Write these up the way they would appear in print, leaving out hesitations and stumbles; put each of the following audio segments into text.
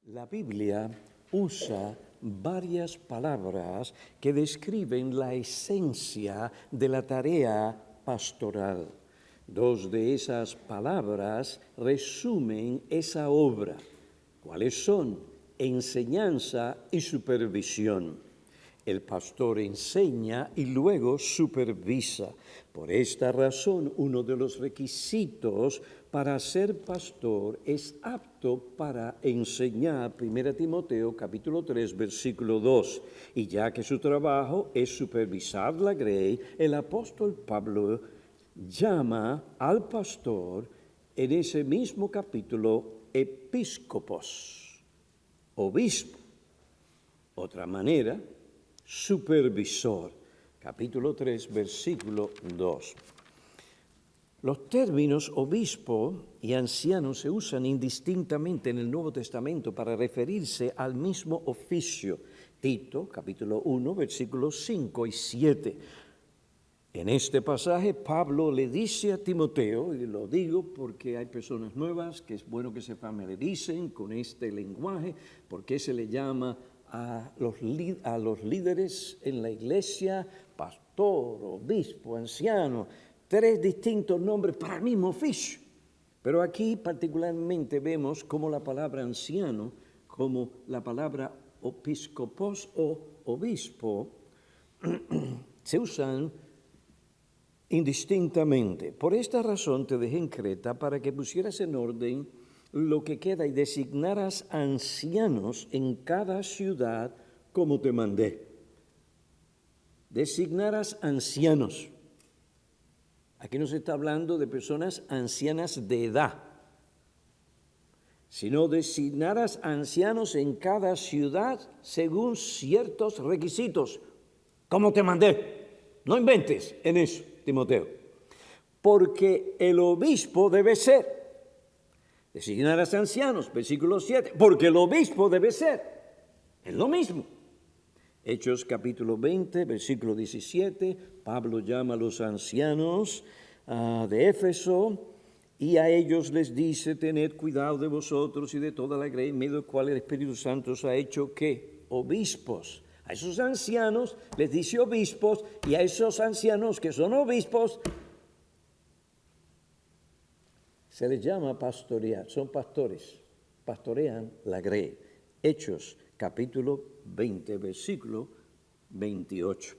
La Biblia usa varias palabras que describen la esencia de la tarea pastoral. Dos de esas palabras resumen esa obra. ¿Cuáles son? Enseñanza y supervisión. El pastor enseña y luego supervisa. Por esta razón, uno de los requisitos para ser pastor es apto para enseñar. 1 Timoteo capítulo 3, versículo 2. Y ya que su trabajo es supervisar la grey, el apóstol Pablo llama al pastor en ese mismo capítulo episcopos, obispo. Otra manera, supervisor. Capítulo 3, versículo 2. Los términos obispo y anciano se usan indistintamente en el Nuevo Testamento para referirse al mismo oficio. Tito, capítulo 1, versículos 5 y 7. En este pasaje, Pablo le dice a Timoteo, y lo digo porque hay personas nuevas que es bueno que se familiaricen con este lenguaje, porque se le llama a los líderes en la iglesia, pastor, obispo, anciano, tres distintos nombres para el mismo oficio. Pero aquí particularmente vemos como la palabra anciano, como la palabra episcopos o obispo, se usan indistintamente. Por esta razón te dejé en Creta para que pusieras en orden lo que queda y designaras ancianos en cada ciudad como te mandé. Designaras ancianos. Aquí no se está hablando de personas ancianas de edad, sino designaras ancianos en cada ciudad según ciertos requisitos, como te mandé. No inventes en eso, Timoteo, porque el obispo debe ser. Designarás ancianos, versículo 7, porque el obispo debe ser. Es lo mismo. Hechos capítulo 20, versículo 17, Pablo llama a los ancianos de Éfeso y a ellos les dice, tened cuidado de vosotros y de toda la grey, en medio del cual el Espíritu Santo os ha hecho, ¿qué? Obispos. A esos ancianos les dice obispos y a esos ancianos que son obispos se les llama pastorear, son pastores, pastorean la grey. Hechos capítulo 20, versículo 28.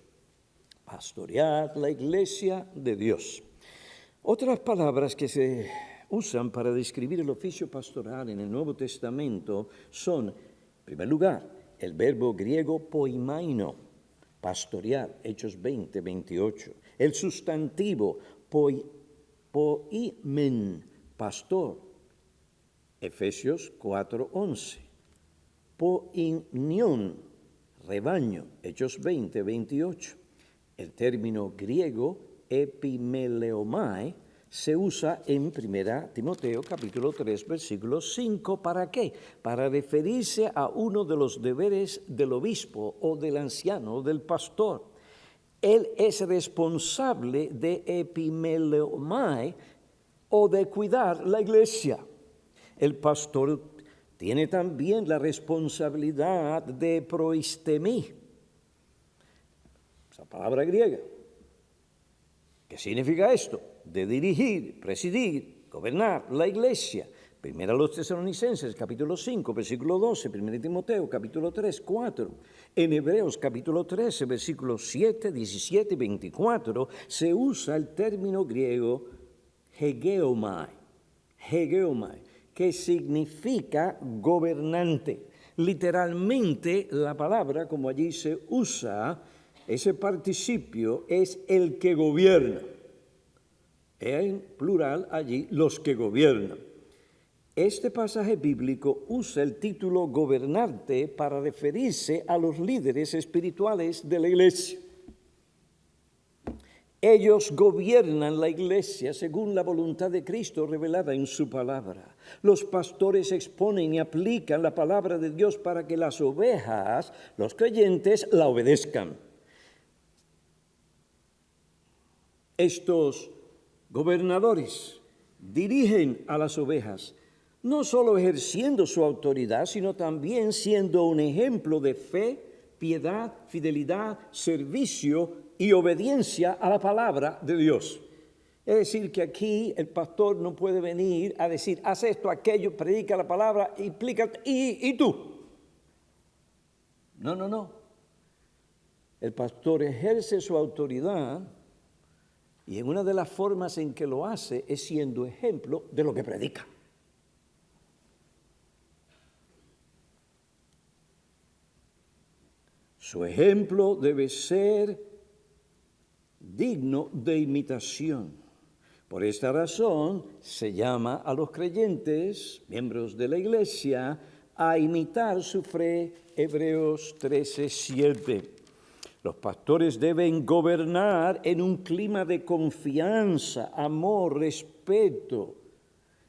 Pastorear la iglesia de Dios. Otras palabras que se usan para describir el oficio pastoral en el Nuevo Testamento son, en primer lugar, el verbo griego poimaino, pastorear, Hechos 20, 28. El sustantivo poimen, pastor, Efesios 4, 11. Poimnion, rebaño, Hechos 20, 28. El término griego epimeleomai se usa en 1 Timoteo capítulo 3, versículo 5. ¿Para qué? Para referirse a uno de los deberes del obispo o del anciano o del pastor. Él es responsable de epimeleomai o de cuidar la iglesia. El pastor tiene también la responsabilidad de proistemi, esa palabra griega. ¿Qué significa esto? De dirigir, presidir, gobernar la iglesia. Primera a los Tesalonicenses, capítulo 5, versículo 12. Primera Timoteo, capítulo 3, 4. En Hebreos, capítulo 13, versículos 7, 17 y 24, se usa el término griego hegeomai, que significa gobernante. Literalmente, la palabra, como allí se usa, ese participio es el que gobierna. En plural allí, los que gobiernan. Este pasaje bíblico usa el título gobernante para referirse a los líderes espirituales de la iglesia. Ellos gobiernan la iglesia según la voluntad de Cristo revelada en su palabra. Los pastores exponen y aplican la palabra de Dios para que las ovejas, los creyentes, la obedezcan. Estos gobernadores dirigen a las ovejas no solo ejerciendo su autoridad, sino también siendo un ejemplo de fe, piedad, fidelidad, servicio y obediencia a la palabra de Dios. Es decir, que aquí el pastor no puede venir a decir, haz esto, aquello, predica la palabra, explica, y tú. No. El pastor ejerce su autoridad y en una de las formas en que lo hace es siendo ejemplo de lo que predica. Su ejemplo debe ser digno de imitación. Por esta razón se llama a los creyentes, miembros de la iglesia, a imitar su fe. Hebreos 13:7. Los pastores deben gobernar en un clima de confianza, amor, respeto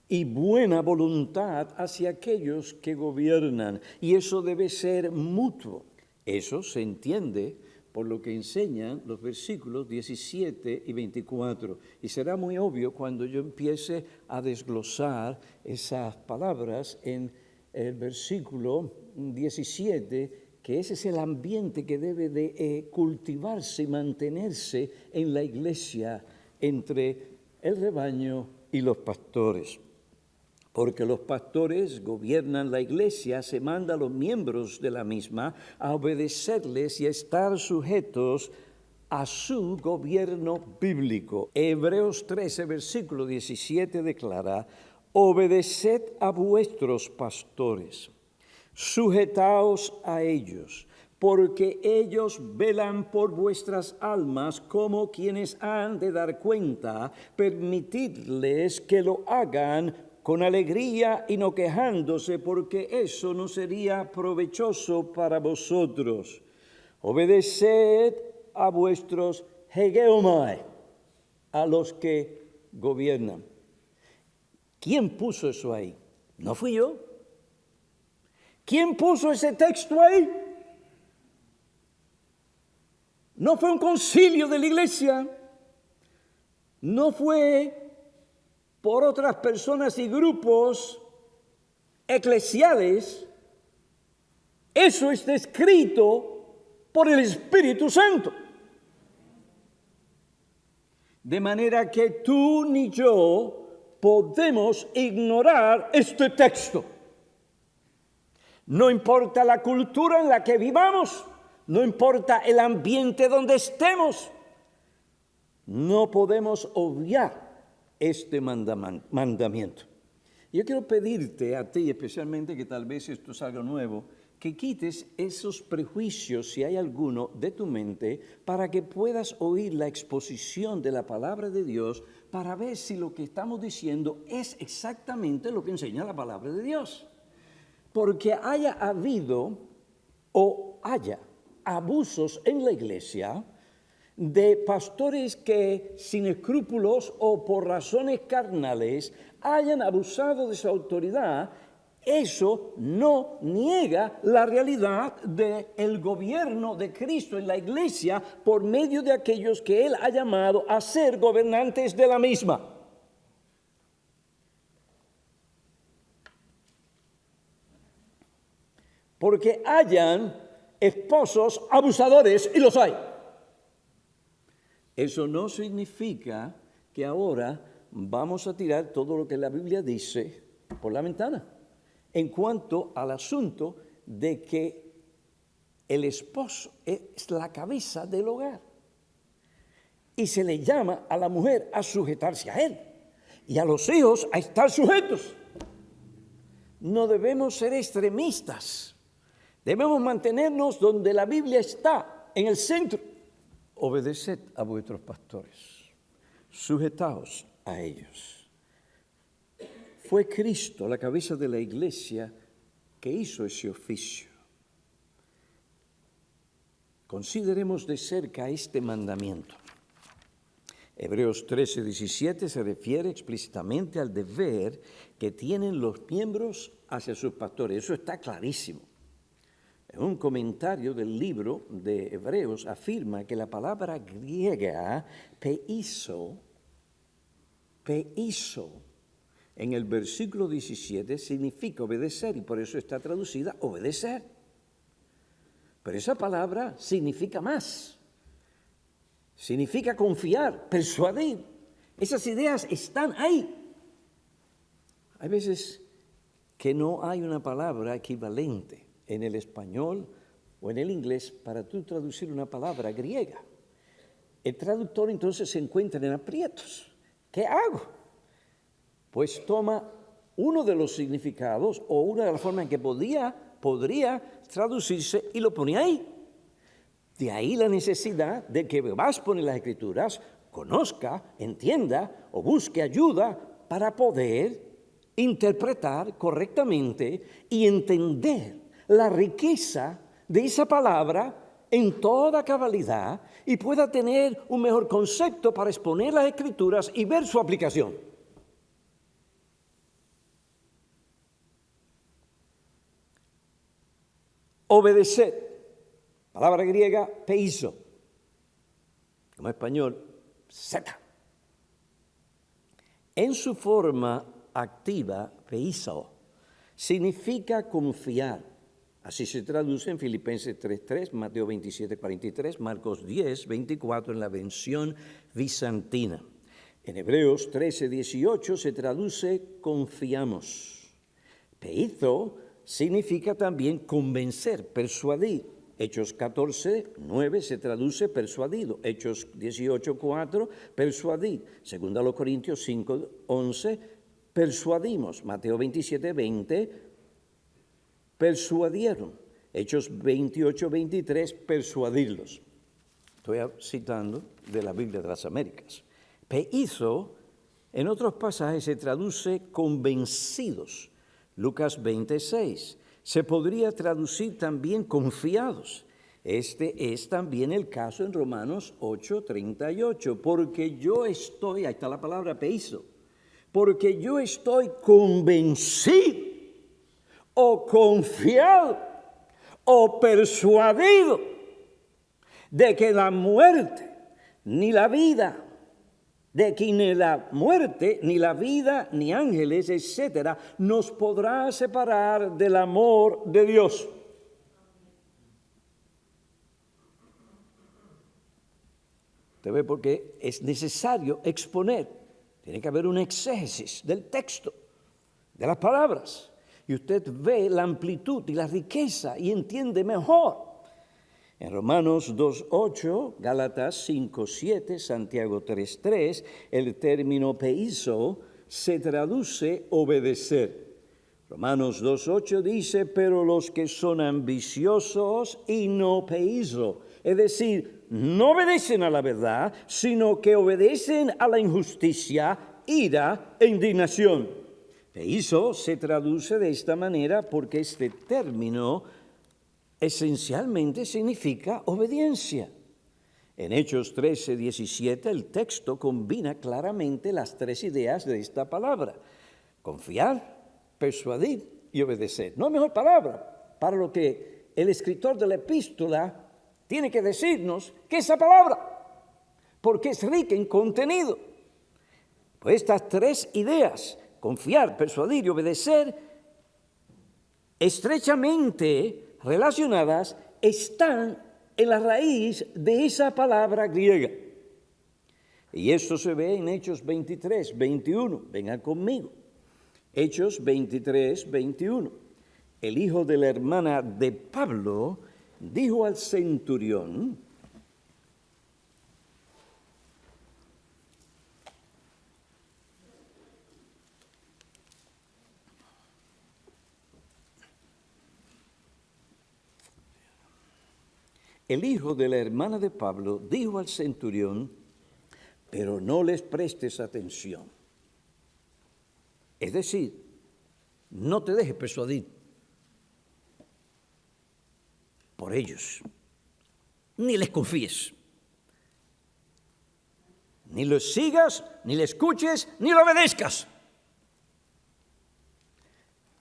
y buena voluntad hacia aquellos que gobiernan. Y eso debe ser mutuo. Eso se entiende por lo que enseñan los versículos 17 y 24. Y será muy obvio cuando yo empiece a desglosar esas palabras en el versículo 17, que ese es el ambiente que debe de cultivarse y mantenerse en la iglesia entre el rebaño y los pastores. Porque los pastores gobiernan la iglesia, se manda a los miembros de la misma a obedecerles y a estar sujetos a su gobierno bíblico. Hebreos 13, versículo 17 declara, obedeced a vuestros pastores, sujetaos a ellos, porque ellos velan por vuestras almas como quienes han de dar cuenta, permitidles que lo hagan con alegría y no quejándose, porque eso no sería provechoso para vosotros. Obedeced a vuestros hegeomai, a los que gobiernan. ¿Quién puso eso ahí? No fui yo. ¿Quién puso ese texto ahí? No fue un concilio de la iglesia. No fue por otras personas y grupos eclesiales. Eso está escrito por el Espíritu Santo. De manera que tú ni yo podemos ignorar este texto. No importa la cultura en la que vivamos, no importa el ambiente donde estemos, no podemos obviar este mandamiento. Yo quiero pedirte a ti especialmente, que tal vez esto es algo nuevo, que quites esos prejuicios, si hay alguno, de tu mente, para que puedas oír la exposición de la palabra de Dios, para ver si lo que estamos diciendo es exactamente lo que enseña la palabra de Dios. Porque haya habido o haya abusos en la iglesia de pastores que sin escrúpulos o por razones carnales hayan abusado de su autoridad, eso no niega la realidad del gobierno de Cristo en la iglesia por medio de aquellos que Él ha llamado a ser gobernantes de la misma. Porque hayan esposos abusadores, y los hay. Eso no significa que ahora vamos a tirar todo lo que la Biblia dice por la ventana en cuanto al asunto de que el esposo es la cabeza del hogar y se le llama a la mujer a sujetarse a él y a los hijos a estar sujetos. No debemos ser extremistas, debemos mantenernos donde la Biblia está, en el centro. Obedeced a vuestros pastores, sujetaos a ellos. Fue Cristo, la cabeza de la iglesia, que hizo ese oficio. Consideremos de cerca este mandamiento. Hebreos 13:17 se refiere explícitamente al deber que tienen los miembros hacia sus pastores. Eso está clarísimo. Un comentario del libro de Hebreos afirma que la palabra griega peiso en el versículo 17 significa obedecer y por eso está traducida obedecer. Pero esa palabra significa más. Significa confiar, persuadir. Esas ideas están ahí. Hay veces que no hay una palabra equivalente en el español o en el inglés para tú traducir una palabra griega. El traductor entonces se encuentra en aprietos. ¿Qué hago? Pues toma uno de los significados o una de las formas en que podría traducirse y lo pone ahí. De ahí la necesidad de que vas a poner las Escrituras, conozca, entienda o busque ayuda para poder interpretar correctamente y entender la riqueza de esa palabra en toda cabalidad y pueda tener un mejor concepto para exponer las Escrituras y ver su aplicación. Obedecer, palabra griega, peiso, como español, zeta. En su forma activa, peiso, significa confiar. Así se traduce en Filipenses 3:3, Mateo 27:43, Marcos 10:24 en la versión bizantina. En Hebreos 13:18 se traduce confiamos. Peizo significa también convencer, persuadir. Hechos 14:9 se traduce persuadido. Hechos 18:4, persuadir. Segunda a los Corintios 5:11, persuadimos. Mateo 27:20, persuadieron. Hechos 28:23, persuadirlos. Estoy citando de la Biblia de las Américas. Peizo, en otros pasajes, se traduce convencidos. Lucas 20:6. Se podría traducir también confiados. Este es también el caso en Romanos 8:38. Porque yo estoy, ahí está la palabra peizo, porque yo estoy convencido o confiado o persuadido de que la muerte ni la vida, de que ni la muerte, ni la vida, ni ángeles, etcétera, nos podrá separar del amor de Dios. ¿Usted ve? Porque es necesario exponer. Tiene que haber un exégesis del texto, de las palabras. Y usted ve la amplitud y la riqueza y entiende mejor. En Romanos 2:8, Gálatas 5:7, Santiago 3:3, el término peizo se traduce obedecer. Romanos 2:8 dice, pero los que son ambiciosos y no peizo, es decir, no obedecen a la verdad, sino que obedecen a la injusticia, ira e indignación. Peizo se traduce de esta manera porque este término esencialmente significa obediencia. En Hechos 13:17 el texto combina claramente las tres ideas de esta palabra: confiar, persuadir y obedecer. No hay mejor palabra para lo que el escritor de la epístola tiene que decirnos que esa palabra, porque es rica en contenido. Pues estas tres ideas, confiar, persuadir y obedecer, estrechamente relacionadas, están en la raíz de esa palabra griega. Y esto se ve en Hechos 23:21. Vengan conmigo. Hechos 23:21. El hijo de la hermana de Pablo dijo al centurión: el hijo de la hermana de Pablo dijo al centurión, pero no les prestes atención. Es decir, no te dejes persuadir por ellos, ni les confíes, ni los sigas, ni le escuches, ni lo obedezcas.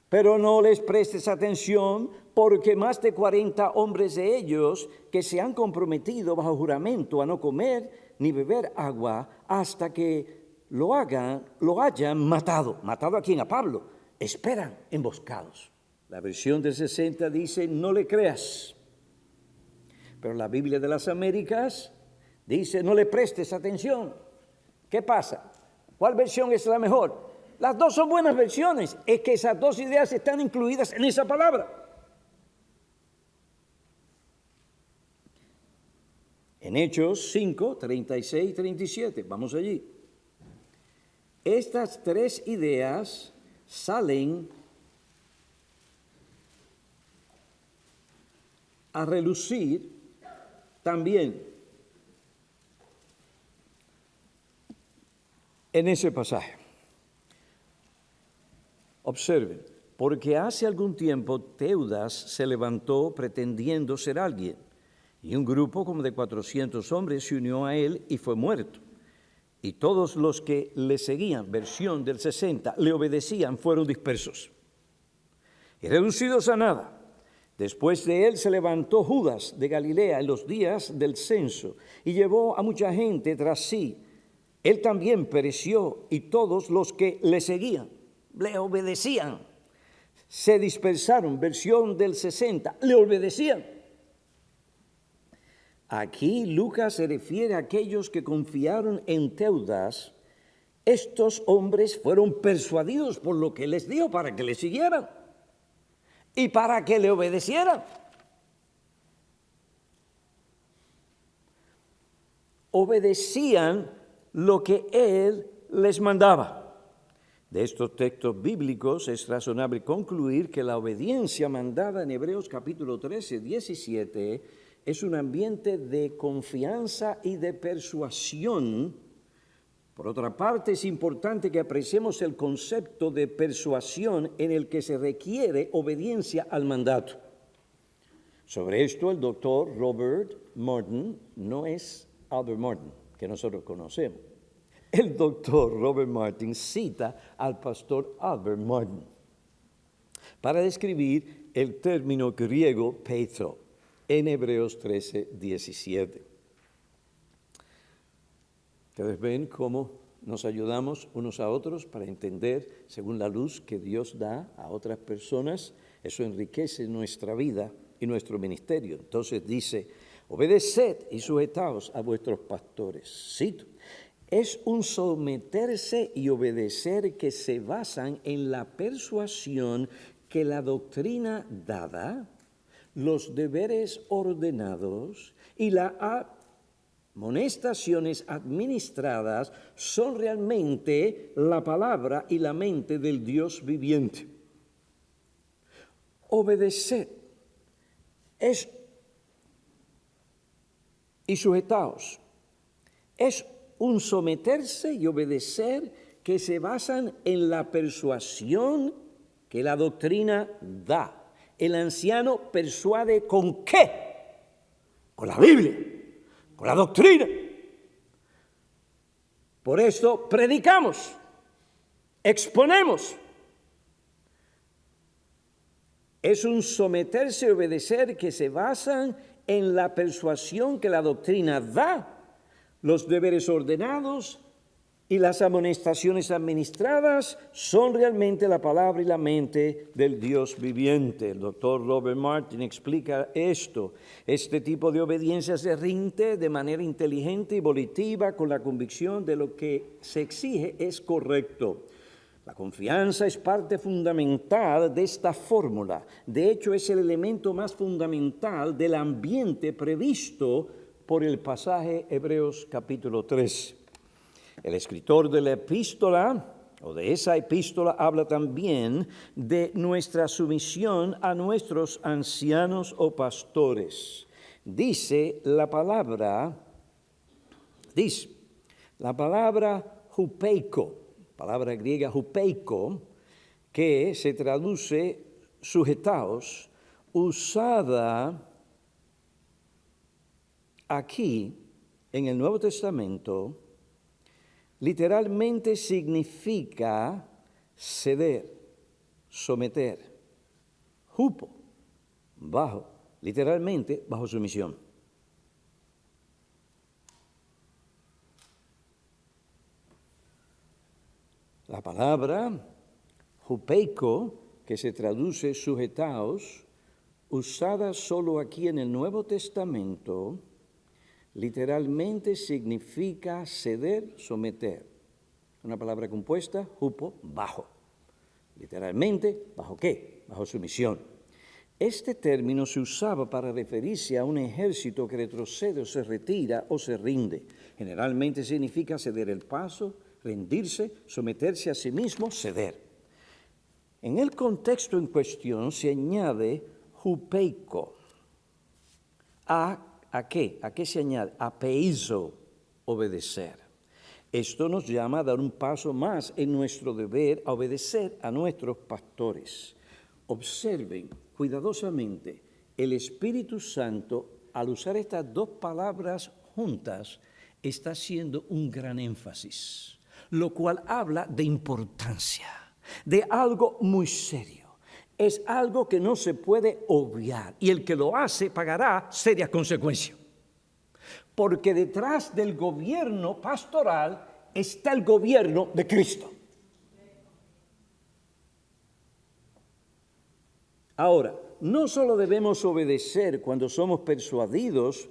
Pero no les prestes atención, porque más de 40 hombres de ellos que se han comprometido bajo juramento a no comer ni beber agua hasta que lo hayan matado. ¿Matado a quién? A Pablo. Esperan emboscados. La versión del 60 dice, no le creas. Pero la Biblia de las Américas dice, no le prestes atención. ¿Qué pasa? ¿Cuál versión es la mejor? Las dos son buenas versiones. Es que esas dos ideas están incluidas en esa palabra. En Hechos 5, 36 y 37. Vamos allí. Estas tres ideas salen a relucir también en ese pasaje. Observen, porque hace algún tiempo Teudas se levantó pretendiendo ser alguien, y un grupo como de 400 hombres se unió a él y fue muerto. Y todos los que le seguían, versión del 60, le obedecían, fueron dispersos y reducidos a nada. Después de él se levantó Judas de Galilea en los días del censo y llevó a mucha gente tras sí. Él también pereció y todos los que le seguían, le obedecían, se dispersaron, versión del 60, le obedecían. Aquí Lucas se refiere a aquellos que confiaron en Teudas. Estos hombres fueron persuadidos por lo que les dijo para que le siguieran y para que le obedecieran. Obedecían lo que él les mandaba. De estos textos bíblicos es razonable concluir que la obediencia mandada en Hebreos capítulo 13, 17 es un ambiente de confianza y de persuasión. Por otra parte, es importante que apreciemos el concepto de persuasión en el que se requiere obediencia al mandato. Sobre esto, el doctor Robert Martin, no es Albert Martin, que nosotros conocemos. El doctor Robert Martin cita al pastor Albert Martin para describir el término griego peitho en Hebreos 13, 17. Ustedes ven cómo nos ayudamos unos a otros para entender, según la luz que Dios da a otras personas, eso enriquece nuestra vida y nuestro ministerio. Entonces dice, obedeced y sujetaos a vuestros pastores. Cito, es un someterse y obedecer que se basan en la persuasión que la doctrina dada, los deberes ordenados y las amonestaciones administradas son realmente la palabra y la mente del Dios viviente. Obedecer y sujetaos es un someterse y obedecer que se basan en la persuasión que la doctrina da. El anciano persuade ¿con qué? Con la Biblia, con la doctrina. Por esto predicamos, exponemos. Es un someterse y obedecer que se basan en la persuasión que la doctrina da, los deberes ordenados y las amonestaciones administradas son realmente la palabra y la mente del Dios viviente. El doctor Robert Martin explica esto. Este tipo de obediencia se rinde de manera inteligente y volitiva con la convicción de lo que se exige es correcto. La confianza es parte fundamental de esta fórmula. De hecho, es el elemento más fundamental del ambiente previsto por el pasaje Hebreos capítulo 3. El escritor de la epístola, o de esa epístola, habla también de nuestra sumisión a nuestros ancianos o pastores. Dice la palabra hupeiko, palabra griega hupeiko, que se traduce sujetaos, usada aquí en el Nuevo Testamento, literalmente significa ceder, someter. Hupo, bajo, literalmente bajo sumisión. La palabra hupeiko, que se traduce sujetaos, usada solo aquí en el Nuevo Testamento, literalmente significa ceder, someter. Una palabra compuesta, hupo, bajo. Literalmente, ¿bajo qué? Bajo sumisión. Este término se usaba para referirse a un ejército que retrocede o se retira o se rinde. Generalmente significa ceder el paso, rendirse, someterse a sí mismo, ceder. En el contexto en cuestión se añade hupeiko. ¿A qué? ¿A qué se añade? A peizo, obedecer. Esto nos llama a dar un paso más en nuestro deber a obedecer a nuestros pastores. Observen cuidadosamente, el Espíritu Santo, al usar estas dos palabras juntas, está haciendo un gran énfasis, lo cual habla de importancia, de algo muy serio. Es algo que no se puede obviar y el que lo hace pagará serias consecuencias. Porque detrás del gobierno pastoral está el gobierno de Cristo. Ahora, no solo debemos obedecer cuando somos persuadidos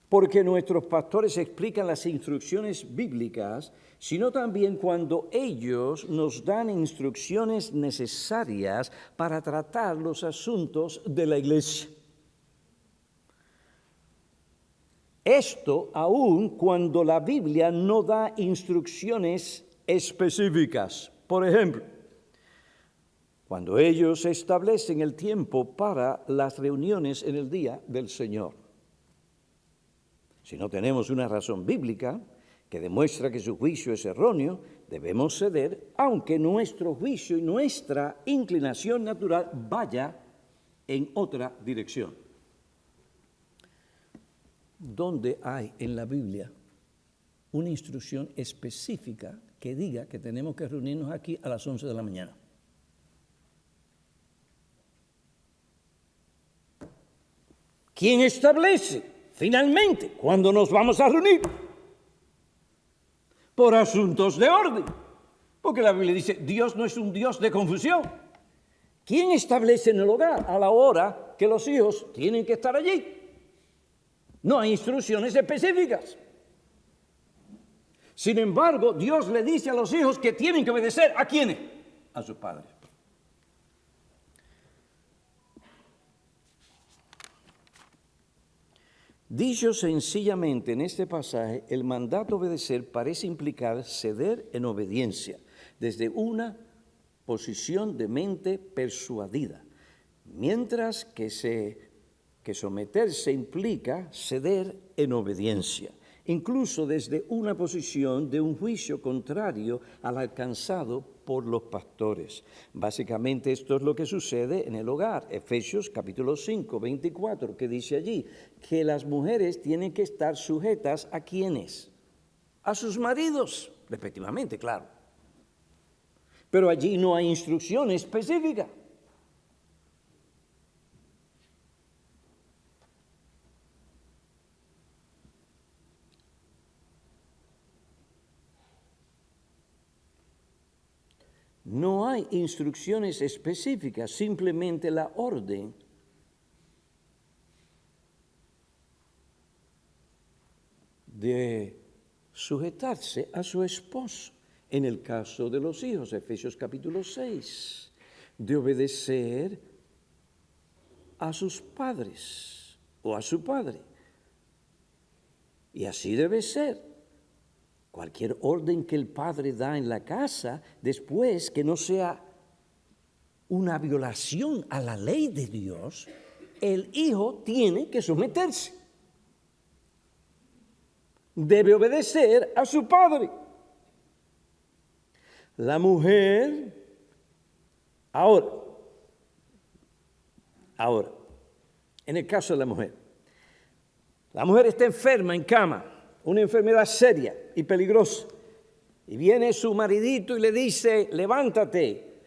porque nuestros pastores explican las instrucciones bíblicas, sino también cuando ellos nos dan instrucciones necesarias para tratar los asuntos de la iglesia. Esto aún cuando la Biblia no da instrucciones específicas. Por ejemplo, cuando ellos establecen el tiempo para las reuniones en el día del Señor. Si no tenemos una razón bíblica que demuestra que su juicio es erróneo, debemos ceder, aunque nuestro juicio y nuestra inclinación natural vaya en otra dirección. ¿Dónde hay en la Biblia una instrucción específica que diga que tenemos que reunirnos aquí a las 11 de la mañana? ¿Quién establece finalmente cuándo nos vamos a reunir? Por asuntos de orden. Porque la Biblia dice, Dios no es un Dios de confusión. ¿Quién establece en el hogar a la hora que los hijos tienen que estar allí? No hay instrucciones específicas. Sin embargo, Dios le dice a los hijos que tienen que obedecer ¿a quiénes? A sus padres. Dicho sencillamente en este pasaje, el mandato a obedecer parece implicar ceder en obediencia, desde una posición de mente persuadida, mientras que someterse implica ceder en obediencia, incluso desde una posición de un juicio contrario al alcanzado por los pastores. Básicamente esto es lo que sucede en el hogar. Efesios capítulo 5, 24, que dice allí que las mujeres tienen que estar sujetas ¿a quiénes? A sus maridos, respectivamente, claro. Pero allí no hay instrucción específica. No hay instrucciones específicas, simplemente la orden de sujetarse a su esposo. En el caso de los hijos, Efesios capítulo 6, de obedecer a sus padres o a su padre. Y así debe ser. Cualquier orden que el padre da en la casa, después que no sea una violación a la ley de Dios, el hijo tiene que someterse. Debe obedecer a su padre. La mujer, ahora, en el caso de la mujer está enferma en cama, una enfermedad seria y peligrosa. Y viene su maridito y le dice, levántate,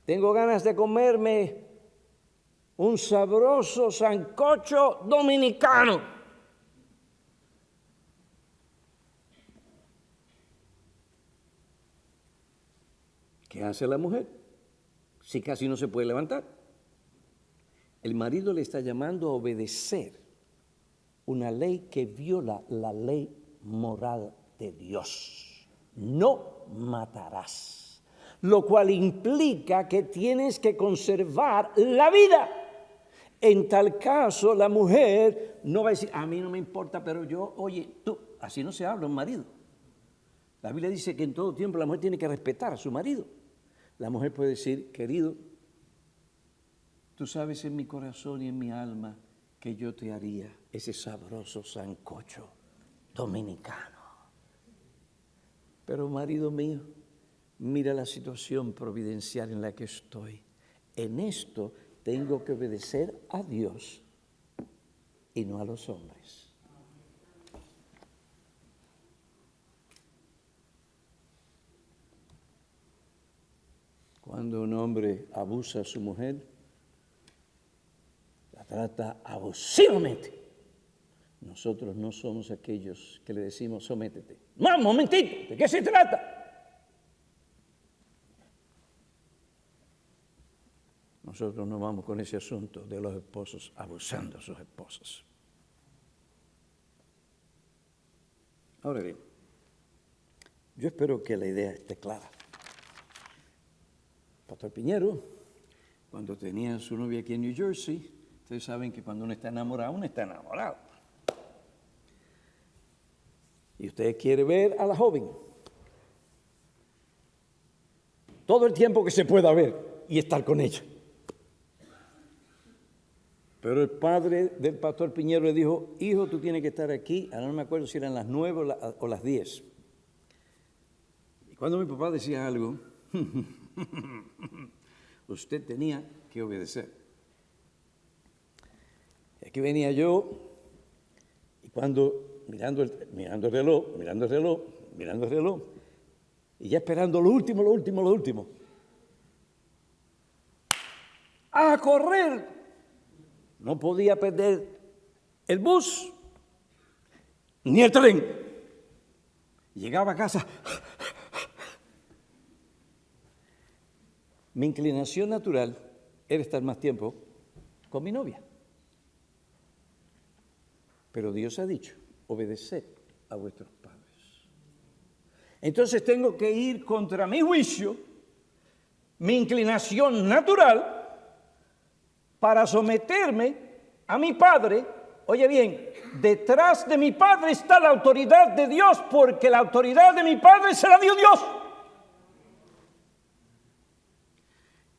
tengo ganas de comerme un sabroso sancocho dominicano. ¿Qué hace la mujer? Si casi no se puede levantar. El marido le está llamando a obedecer una ley que viola la ley moral de Dios. No matarás. Lo cual implica que tienes que conservar la vida. En tal caso, la mujer no va a decir, a mí no me importa, pero yo, oye, tú, así no se habla un marido. La Biblia dice que en todo tiempo la mujer tiene que respetar a su marido. La mujer puede decir, querido, tú sabes en mi corazón y en mi alma que yo te haría ese sabroso sancocho dominicano. Pero marido mío, mira la situación providencial en la que estoy. En esto tengo que obedecer a Dios y no a los hombres. Cuando un hombre abusa a su mujer, la trata abusivamente. Nosotros no somos aquellos que le decimos, sométete. ¡No, un momentito! ¿De qué se trata? Nosotros no vamos con ese asunto de los esposos abusando a sus esposas. Ahora bien, yo espero que la idea esté clara. Pastor Piñero, cuando tenía su novia aquí en New Jersey, ustedes saben que cuando uno está enamorado, uno está enamorado. Y usted quiere ver a la joven todo el tiempo que se pueda ver y estar con ella. Pero el padre del pastor Piñero le dijo, hijo, tú tienes que estar aquí, ahora no me acuerdo si eran las 9 o las 10. Y cuando mi papá decía algo, usted tenía que obedecer. Y aquí venía yo, y cuando, mirando el reloj, y ya esperando lo último. ¡A correr! No podía perder el bus, ni el tren. Llegaba a casa. Mi inclinación natural era estar más tiempo con mi novia. Pero Dios ha dicho, obedeced a vuestros padres. Entonces tengo que ir contra mi juicio, mi inclinación natural, para someterme a mi padre. Oye bien, detrás de mi padre está la autoridad de Dios, porque la autoridad de mi padre se la dio Dios.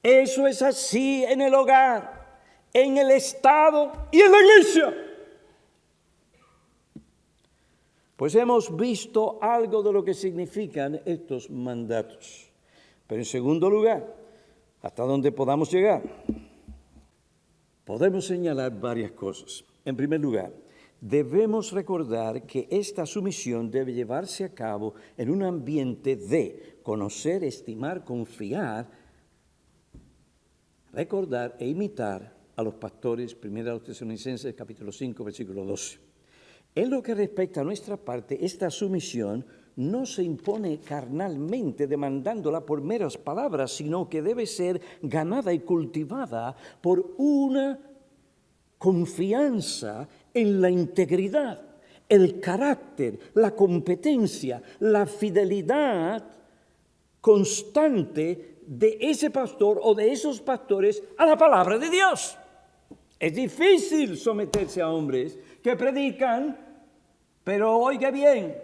Eso es así en el hogar, en el Estado y en la iglesia. Pues hemos visto algo de lo que significan estos mandatos. Pero en segundo lugar, hasta donde podamos llegar, podemos señalar varias cosas. En primer lugar, debemos recordar que esta sumisión debe llevarse a cabo en un ambiente de conocer, estimar, confiar, recordar e imitar a los pastores. 1 Tesalonicenses, capítulo 5, versículo 12. En lo que respecta a nuestra parte, esta sumisión no se impone carnalmente demandándola por meras palabras, sino que debe ser ganada y cultivada por una confianza en la integridad, el carácter, la competencia, la fidelidad constante de ese pastor o de esos pastores a la palabra de Dios. Es difícil someterse a hombres que predican, pero oiga bien,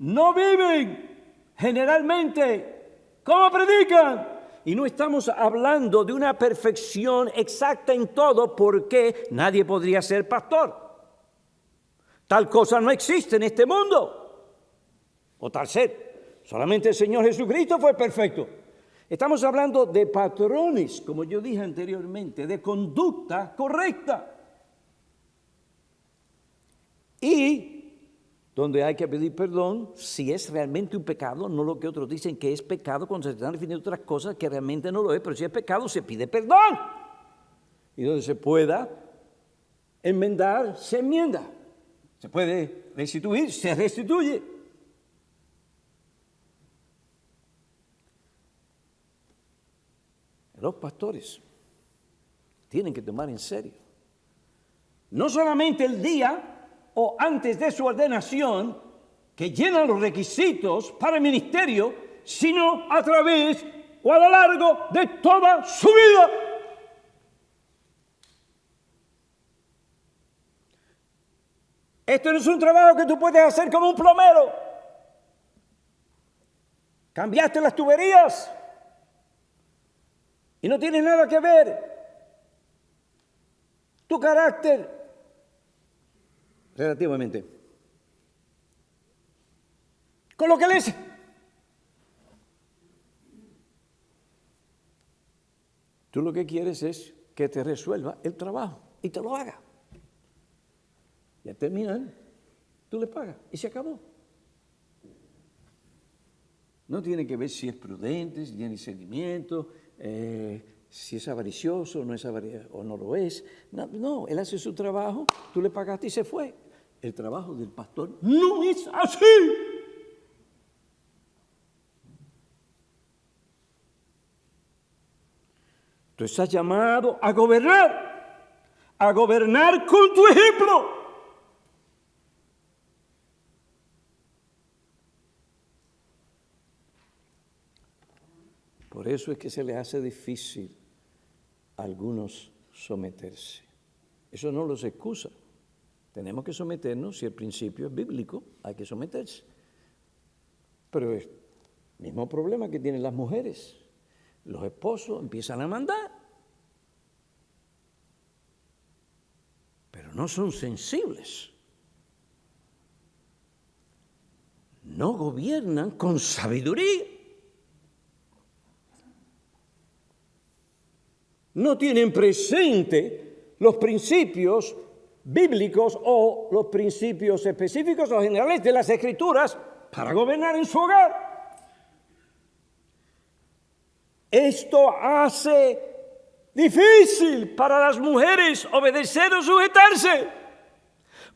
no viven generalmente como predican. Y no estamos hablando de una perfección exacta en todo, porque nadie podría ser pastor. Tal cosa no existe en este mundo. O tal ser. Solamente el Señor Jesucristo fue perfecto. Estamos hablando de patrones, como yo dije anteriormente, de conducta correcta. Y donde hay que pedir perdón si es realmente un pecado, no lo que otros dicen que es pecado cuando se están refiriendo a otras cosas que realmente no lo es, pero si es pecado se pide perdón. Y donde se pueda enmendar, se enmienda. Se puede restituir, se restituye. Los pastores tienen que tomar en serio. No solamente el día o antes de su ordenación, que llenan los requisitos para el ministerio, sino a través o a lo largo de toda su vida. Esto no es un trabajo que tú puedes hacer como un plomero. Cambiaste las tuberías y no tienes nada que ver tu carácter relativamente con lo que lees. Tú lo que quieres es que te resuelva el trabajo y te lo haga. Ya terminan, tú le pagas y se acabó. No tiene que ver si es prudente, si tiene seguimiento, si es avaricioso o no lo es. No, él hace su trabajo, tú le pagaste y se fue. El trabajo del pastor no es así. Tú estás llamado a gobernar con tu ejemplo. Por eso es que se les hace difícil a algunos someterse. Eso no los excusa. Tenemos que someternos, si el principio es bíblico, hay que someterse. Pero es el mismo problema que tienen las mujeres. Los esposos empiezan a mandar, pero no son sensibles. No gobiernan con sabiduría. No tienen presente los principios bíblicos o los principios específicos o generales de las Escrituras para gobernar en su hogar. Esto hace difícil para las mujeres obedecer o sujetarse,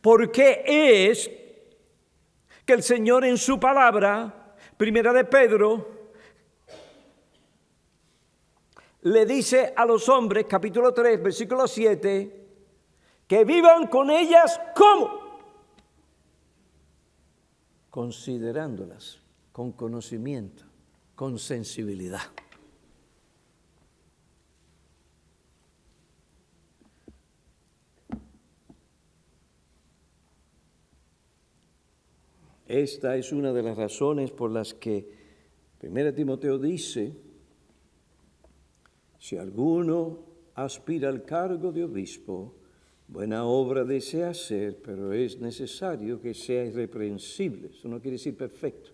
porque es que el Señor en su palabra, Primera de Pedro, le dice a los hombres, capítulo 3, versículo 7, que vivan con ellas ¿cómo? Considerándolas con conocimiento, con sensibilidad. Esta es una de las razones por las que 1 Timoteo dice, si alguno aspira al cargo de obispo, buena obra desea hacer, pero es necesario que sea irreprensible. Eso no quiere decir perfecto.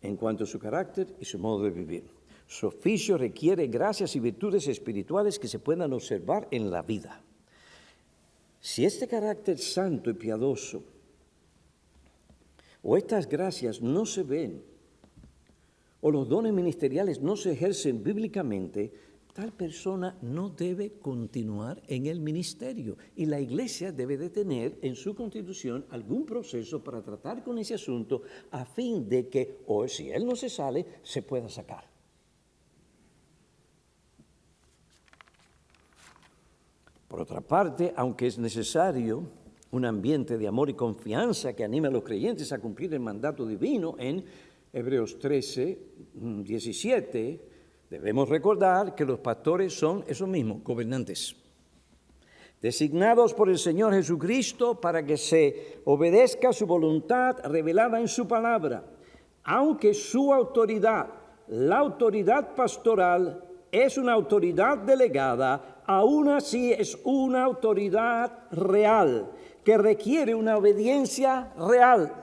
En cuanto a su carácter y su modo de vivir. Su oficio requiere gracias y virtudes espirituales que se puedan observar en la vida. Si este carácter santo y piadoso o estas gracias no se ven, o los dones ministeriales no se ejercen bíblicamente, tal persona no debe continuar en el ministerio. Y la iglesia debe de tener en su constitución algún proceso para tratar con ese asunto a fin de que, o si él no se sale, se pueda sacar. Por otra parte, aunque es necesario un ambiente de amor y confianza que anime a los creyentes a cumplir el mandato divino en Hebreos 13, 17, debemos recordar que los pastores son esos mismos, gobernantes, designados por el Señor Jesucristo para que se obedezca su voluntad revelada en su palabra, aunque su autoridad, la autoridad pastoral, es una autoridad delegada, aún así es una autoridad real, que requiere una obediencia real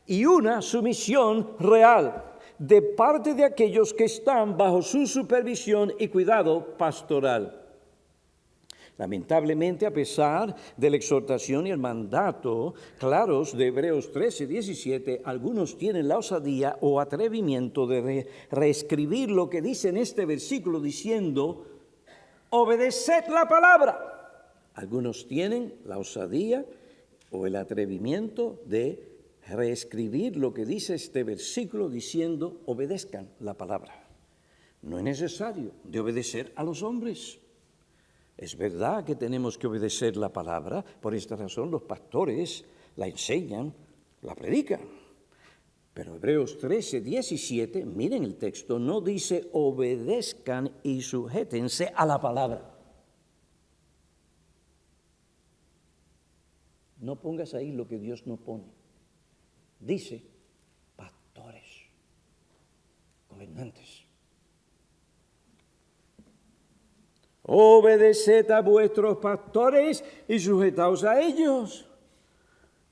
y una sumisión real de parte de aquellos que están bajo su supervisión y cuidado pastoral. Lamentablemente, a pesar de la exhortación y el mandato claros de Hebreos 13, 17, algunos tienen la osadía o atrevimiento de reescribir lo que dice en este versículo diciendo, obedeced la palabra. Algunos tienen la osadía o el atrevimiento de reescribir lo que dice este versículo diciendo, obedezcan la palabra. no es necesario de obedecer a los hombres. Es verdad que tenemos que obedecer la palabra, por esta razón los pastores la enseñan, la predican. Pero Hebreos 13, 17, miren el texto, no dice obedezcan y sujétense a la palabra. No pongas ahí lo que Dios no pone. Dice pastores, gobernantes. Obedeced a vuestros pastores y sujetaos a ellos,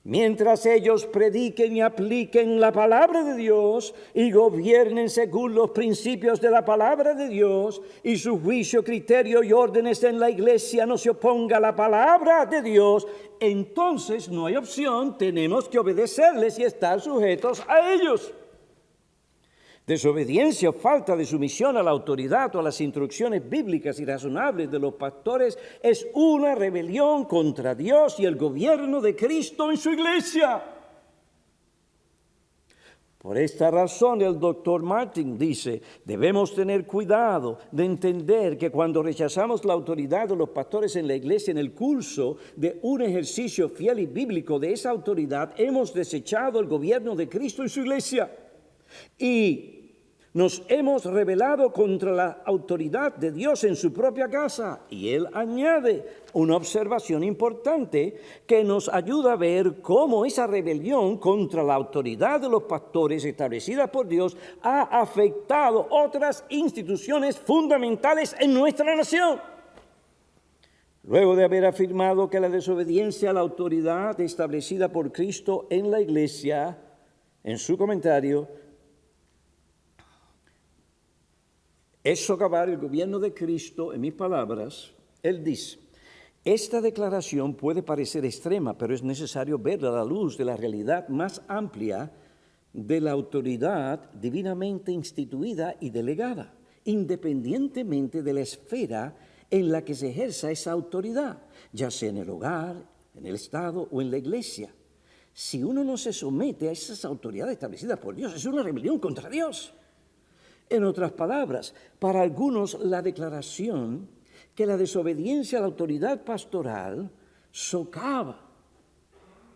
mientras ellos prediquen y apliquen la palabra de Dios y gobiernen según los principios de la palabra de Dios, y su juicio, criterio y órdenes en la iglesia no se oponga a la palabra de Dios, entonces no hay opción, tenemos que obedecerles y estar sujetos a ellos. Desobediencia o falta de sumisión a la autoridad o a las instrucciones bíblicas y razonables de los pastores es una rebelión contra Dios y el gobierno de Cristo en su iglesia. Por esta razón el doctor Martin dice, debemos tener cuidado de entender que cuando rechazamos la autoridad de los pastores en la iglesia en el curso de un ejercicio fiel y bíblico de esa autoridad, hemos desechado el gobierno de Cristo en su iglesia. Y nos hemos rebelado contra la autoridad de Dios en su propia casa. Y él añade una observación importante que nos ayuda a ver cómo esa rebelión contra la autoridad de los pastores establecida por Dios ha afectado otras instituciones fundamentales en nuestra nación. Luego de haber afirmado que la desobediencia a la autoridad establecida por Cristo en la iglesia, en su comentario, es socavar el gobierno de Cristo, en mis palabras, él dice, esta declaración puede parecer extrema, pero es necesario verla a la luz de la realidad más amplia de la autoridad divinamente instituida y delegada, independientemente de la esfera en la que se ejerza esa autoridad, ya sea en el hogar, en el Estado o en la iglesia. Si uno no se somete a esas autoridades establecidas por Dios, es una rebelión contra Dios. En otras palabras, para algunos la declaración que la desobediencia a la autoridad pastoral socava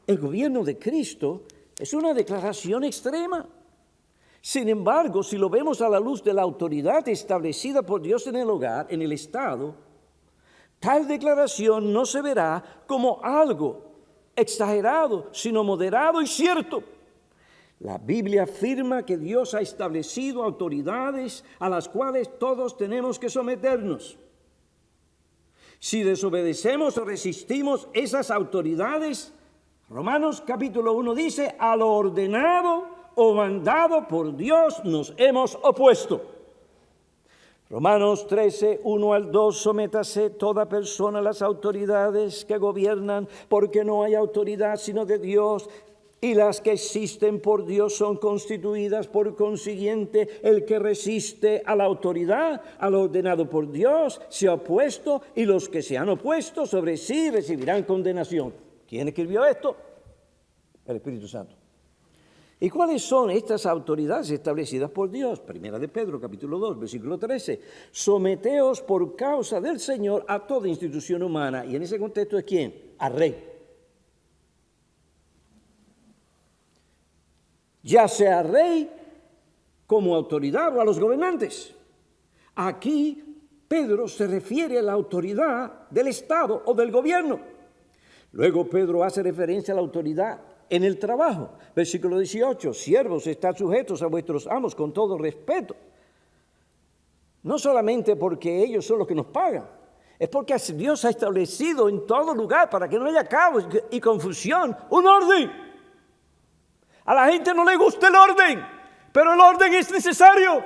el gobierno de Cristo es una declaración extrema. Sin embargo, si lo vemos a la luz de la autoridad establecida por Dios en el hogar, en el Estado, tal declaración no se verá como algo exagerado, sino moderado y cierto. La Biblia afirma que Dios ha establecido autoridades a las cuales todos tenemos que someternos. Si desobedecemos o resistimos esas autoridades, Romanos capítulo 1 dice, a lo ordenado o mandado por Dios nos hemos opuesto. Romanos 13, 1 al 2, sométase toda persona a las autoridades que gobiernan, porque no hay autoridad sino de Dios, y las que existen por Dios son constituidas. Por consiguiente, el que resiste a la autoridad, a lo ordenado por Dios, se ha opuesto, y los que se han opuesto sobre sí recibirán condenación. ¿Quién escribió esto? El Espíritu Santo. ¿Y cuáles son estas autoridades establecidas por Dios? Primera de Pedro, capítulo 2, versículo 13. Someteos por causa del Señor a toda institución humana. Y en ese contexto es ¿quién? Al rey. Ya sea rey como autoridad o a los gobernantes. Aquí Pedro se refiere a la autoridad del Estado o del gobierno. Luego Pedro hace referencia a la autoridad en el trabajo. Versículo 18, siervos, estad sujetos a vuestros amos con todo respeto. No solamente porque ellos son los que nos pagan, es porque Dios ha establecido en todo lugar, para que no haya caos y confusión, un orden. A la gente no le gusta el orden, pero el orden es necesario.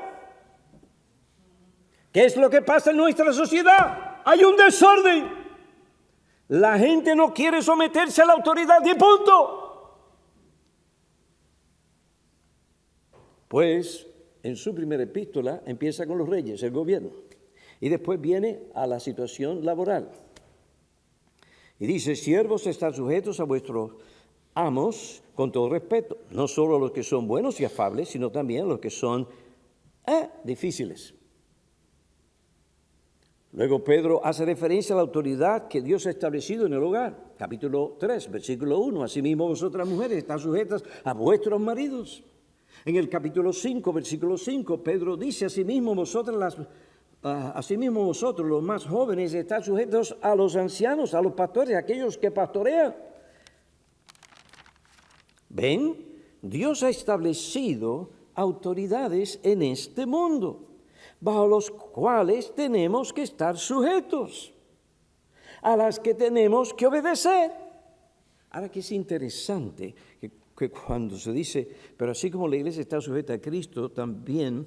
¿Qué es lo que pasa en nuestra sociedad? Hay un desorden. La gente no quiere someterse a la autoridad y punto. Pues en su primera epístola empieza con los reyes, el gobierno, y después viene a la situación laboral. Y dice, siervos, estad sujetos a vuestros amos con todo respeto, no solo a los que son buenos y afables, sino también a los que son difíciles. Luego Pedro hace referencia a la autoridad que Dios ha establecido en el hogar. Capítulo 3, versículo 1. Asimismo vosotras mujeres están sujetas a vuestros maridos. En el capítulo 5, versículo 5, Pedro dice, asimismo vosotros los más jóvenes están sujetos a los ancianos, a los pastores, a aquellos que pastorean. ¿Ven? Dios ha establecido autoridades en este mundo, bajo los cuales tenemos que estar sujetos, a las que tenemos que obedecer. Ahora que es interesante que cuando se dice, pero así como la iglesia está sujeta a Cristo, también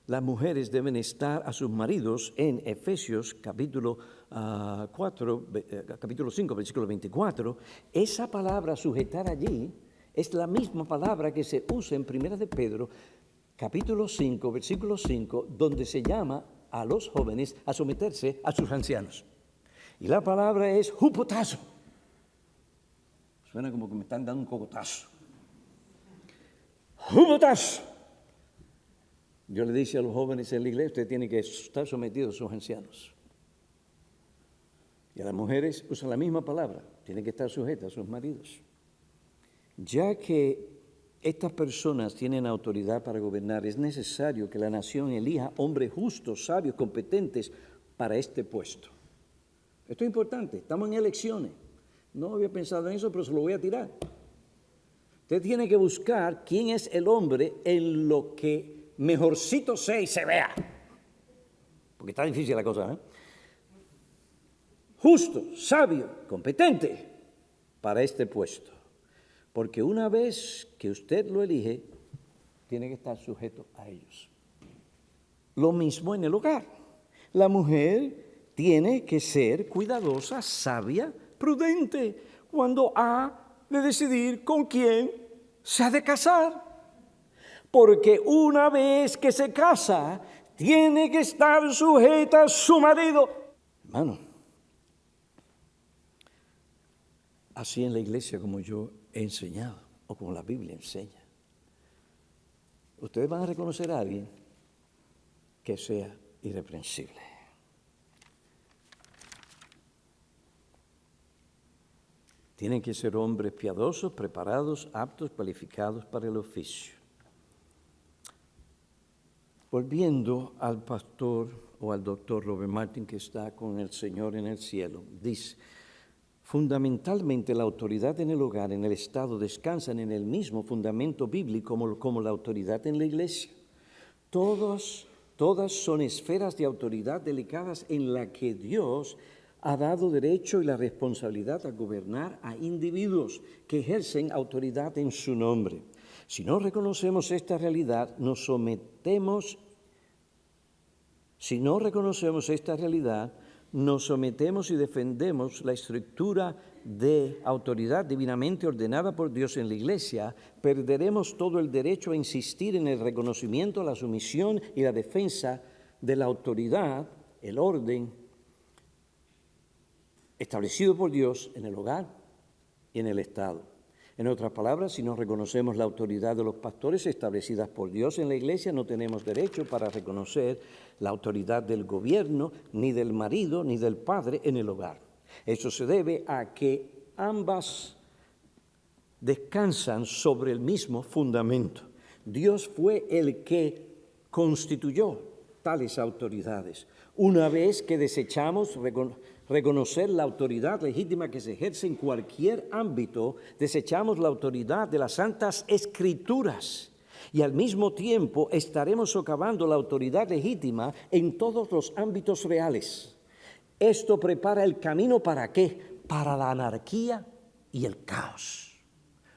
las mujeres deben estar a sus maridos en Efesios capítulo 5, versículo 24. Esa palabra sujetar allí es la misma palabra que se usa en 1 de Pedro, capítulo 5, versículo 5, donde se llama a los jóvenes a someterse a sus ancianos. Y la palabra es hupotazo. Suena como que me están dando un cocotazo. Hupotazo. Yo le dije a los jóvenes en la iglesia, usted tiene que estar sometido a sus ancianos. Y a las mujeres usan la misma palabra, tienen que estar sujetas a sus maridos. Ya que estas personas tienen autoridad para gobernar, es necesario que la nación elija hombres justos, sabios, competentes para este puesto. Esto es importante, estamos en elecciones. No había pensado en eso, pero se lo voy a tirar. Usted tiene que buscar quién es el hombre en lo que mejorcito sea y se vea. Porque está difícil la cosa, ¿eh? Justo, sabio, competente para este puesto. Porque una vez que usted lo elige, tiene que estar sujeto a ellos. Lo mismo en el hogar. La mujer tiene que ser cuidadosa, sabia, prudente, cuando ha de decidir con quién se ha de casar. Porque una vez que se casa, tiene que estar sujeta a su marido. Hermano, así en la iglesia como yo he enseñado, o como la Biblia enseña, ustedes van a reconocer a alguien que sea irreprensible. Tienen que ser hombres piadosos, preparados, aptos, cualificados para el oficio. Volviendo al pastor o al doctor Robert Martin, que está con el Señor en el cielo, dice, fundamentalmente la autoridad en el hogar, en el Estado, descansan en el mismo fundamento bíblico como la autoridad en la iglesia. Todas son esferas de autoridad delicadas en la que Dios ha dado derecho y la responsabilidad a gobernar a individuos que ejercen autoridad en su nombre. Si no reconocemos esta realidad, nos sometemos y defendemos la estructura de autoridad divinamente ordenada por Dios en la iglesia, perderemos todo el derecho a insistir en el reconocimiento, la sumisión y la defensa de la autoridad, el orden establecido por Dios en el hogar y en el Estado. En otras palabras, si no reconocemos la autoridad de los pastores establecidas por Dios en la iglesia, no tenemos derecho para reconocer la autoridad del gobierno, ni del marido, ni del padre en el hogar. Eso se debe a que ambas descansan sobre el mismo fundamento. Dios fue el que constituyó tales autoridades. Una vez que desechamos reconocer la autoridad legítima que se ejerce en cualquier ámbito, desechamos la autoridad de las Santas Escrituras y al mismo tiempo estaremos socavando la autoridad legítima en todos los ámbitos reales. Esto prepara el camino ¿para qué? Para la anarquía y el caos,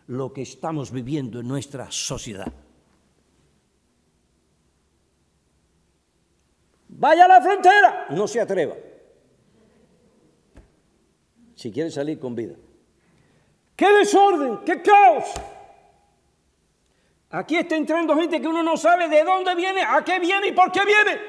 lo que estamos viviendo en nuestra sociedad. Vaya a la frontera, no se atreva. Si quiere salir con vida. ¡Qué desorden! ¡Qué caos! Aquí está entrando gente que uno no sabe de dónde viene, a qué viene y por qué viene.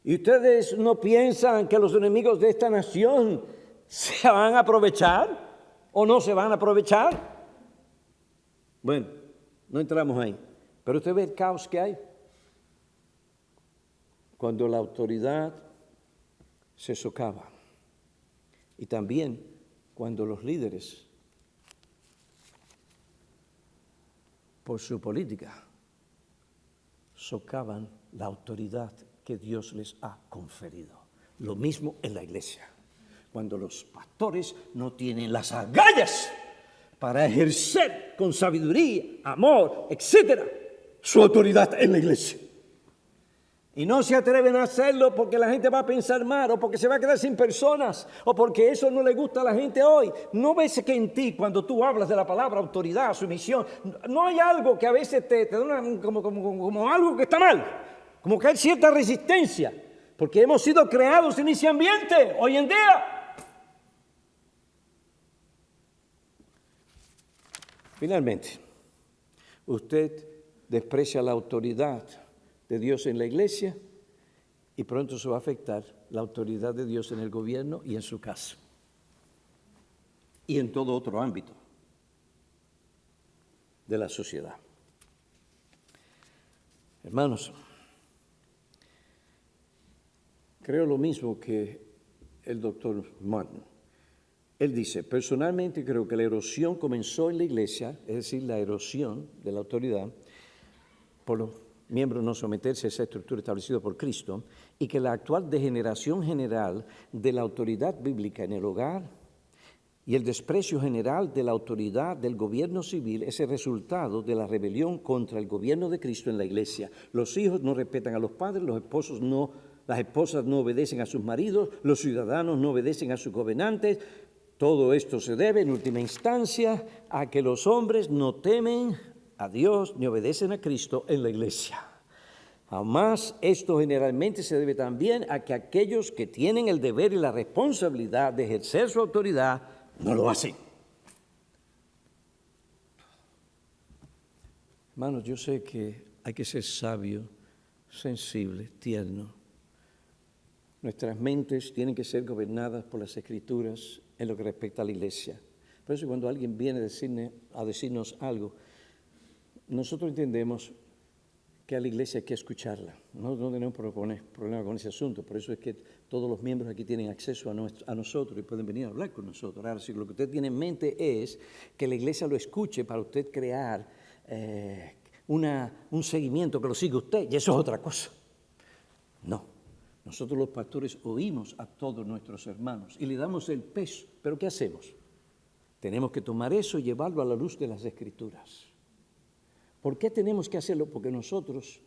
¿Y ustedes no piensan que los enemigos de esta nación se van a aprovechar o no se van a aprovechar? Bueno, no entramos ahí. Pero usted ve el caos que hay. cuando la autoridad se socava y también cuando los líderes, por su política, socavan la autoridad que Dios les ha conferido. Lo mismo en la iglesia. Cuando los pastores no tienen las agallas para ejercer con sabiduría, amor, etcétera, su autoridad en la iglesia. Y no se atreven a hacerlo porque la gente va a pensar mal, o porque se va a quedar sin personas, o porque eso no le gusta a la gente hoy. ¿No ves que en ti, cuando tú hablas de la palabra autoridad, sumisión, no hay algo que a veces te da como algo que está mal? Como que hay cierta resistencia, porque hemos sido creados en ese ambiente hoy en día. Finalmente, usted desprecia la autoridad de Dios en la iglesia y pronto se va a afectar la autoridad de Dios en el gobierno y en su casa y en todo otro ámbito de la sociedad. Hermanos, creo lo mismo que el doctor Martin. Él dice, personalmente creo que la erosión comenzó en la iglesia, es decir, la erosión de la autoridad, por los miembros no someterse a esa estructura establecida por Cristo, y que la actual degeneración general de la autoridad bíblica en el hogar y el desprecio general de la autoridad del gobierno civil es el resultado de la rebelión contra el gobierno de Cristo en la iglesia. Los hijos no respetan a los padres, las esposas no obedecen a sus maridos, los ciudadanos no obedecen a sus gobernantes. Todo esto se debe, en última instancia, a que los hombres no temen a Dios ni obedecen a Cristo en la iglesia. Además, esto generalmente se debe también a que aquellos que tienen el deber y la responsabilidad de ejercer su autoridad no lo hacen. Hermanos, yo sé que hay que ser sabio, sensible, tierno. Nuestras mentes tienen que ser gobernadas por las Escrituras en lo que respecta a la iglesia. Por eso cuando alguien viene a decirnos algo, nosotros entendemos que a la iglesia hay que escucharla. No tenemos problema con ese asunto. Por eso es que todos los miembros aquí tienen acceso a nosotros y pueden venir a hablar con nosotros. Ahora, si lo que usted tiene en mente es que la iglesia lo escuche para usted crear un seguimiento que lo siga usted, y eso es otra cosa. No. Nosotros los pastores oímos a todos nuestros hermanos y le damos el peso. ¿Pero qué hacemos? Tenemos que tomar eso y llevarlo a la luz de las Escrituras. ¿Por qué tenemos que hacerlo? Porque nosotros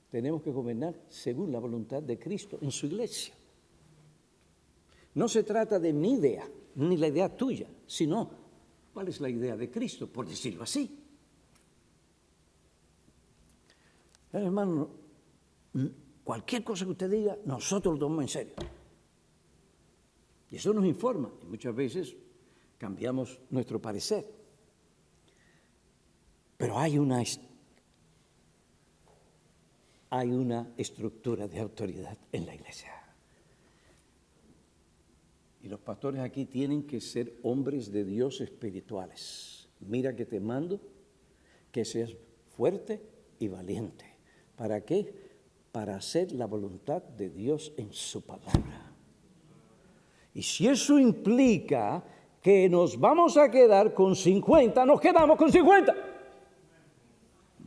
tenemos que gobernar según la voluntad de Cristo en su iglesia. No se trata de mi idea, ni la idea tuya, sino cuál es la idea de Cristo, por decirlo así. Hermano, cualquier cosa que usted diga, nosotros lo tomamos en serio. Y eso nos informa. Y muchas veces cambiamos nuestro parecer. Pero hay una estructura de autoridad en la iglesia. Y los pastores aquí tienen que ser hombres de Dios espirituales. Mira que te mando que seas fuerte y valiente. ¿Para qué? Para hacer la voluntad de Dios en su palabra. Y si eso implica que nos vamos a quedar con 50, nos quedamos con 50.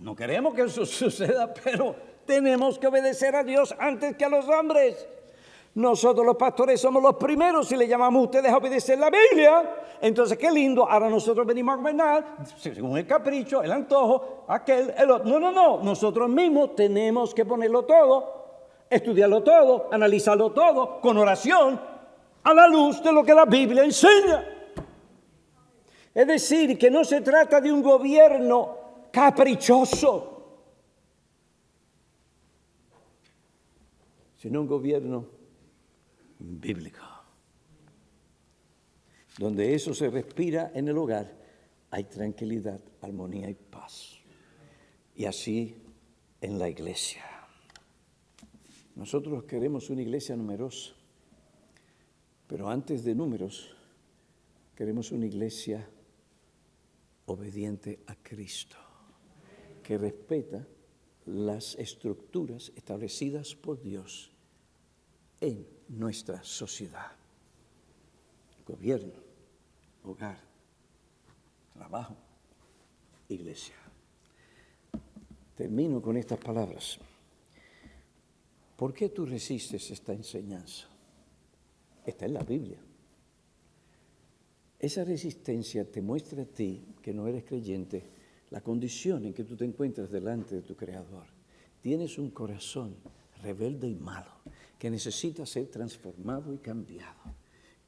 No queremos que eso suceda, pero tenemos que obedecer a Dios antes que a los hombres. Nosotros los pastores somos los primeros si le llamamos a ustedes a obedecer la Biblia. Entonces, qué lindo, ahora nosotros venimos a gobernar según el capricho, el antojo, el otro. No, nosotros mismos tenemos que ponerlo todo, estudiarlo todo, analizarlo todo, con oración, a la luz de lo que la Biblia enseña. Es decir, que no se trata de un gobierno caprichoso, sino un gobierno bíblico, donde eso se respira en el hogar, hay tranquilidad, armonía y paz. Y así en la iglesia. Nosotros queremos una iglesia numerosa, pero antes de números, queremos una iglesia obediente a Cristo, que respeta las estructuras establecidas por Dios en nuestra sociedad. Gobierno, hogar, trabajo, iglesia. Termino con estas palabras. ¿Por qué tú resistes esta enseñanza? Está en la Biblia. Esa resistencia te muestra a ti, que no eres creyente, la condición en que tú te encuentras delante de tu Creador. Tienes un corazón rebelde y malo, que necesita ser transformado y cambiado.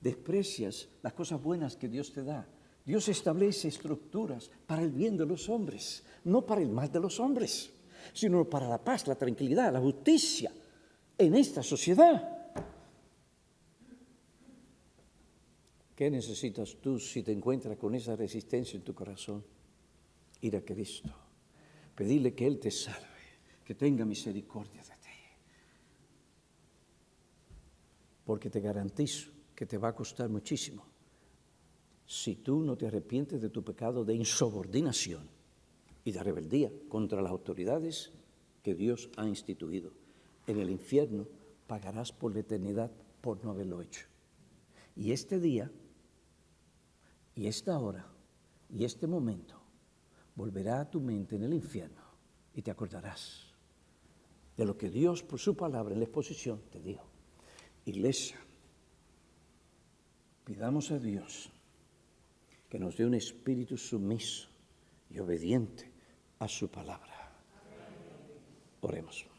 Desprecias las cosas buenas que Dios te da. Dios establece estructuras para el bien de los hombres, no para el mal de los hombres, sino para la paz, la tranquilidad, la justicia en esta sociedad. ¿Qué necesitas tú si te encuentras con esa resistencia en tu corazón? Ir a Cristo, pedirle que Él te salve, que tenga misericordia de ti. Porque te garantizo que te va a costar muchísimo si tú no te arrepientes de tu pecado de insubordinación y de rebeldía contra las autoridades que Dios ha instituido. En el infierno pagarás por la eternidad por no haberlo hecho. Y este día, y esta hora, y este momento, volverá a tu mente en el infierno y te acordarás de lo que Dios, por su palabra en la exposición, te dijo. Iglesia, pidamos a Dios que nos dé un espíritu sumiso y obediente a su palabra. Oremos.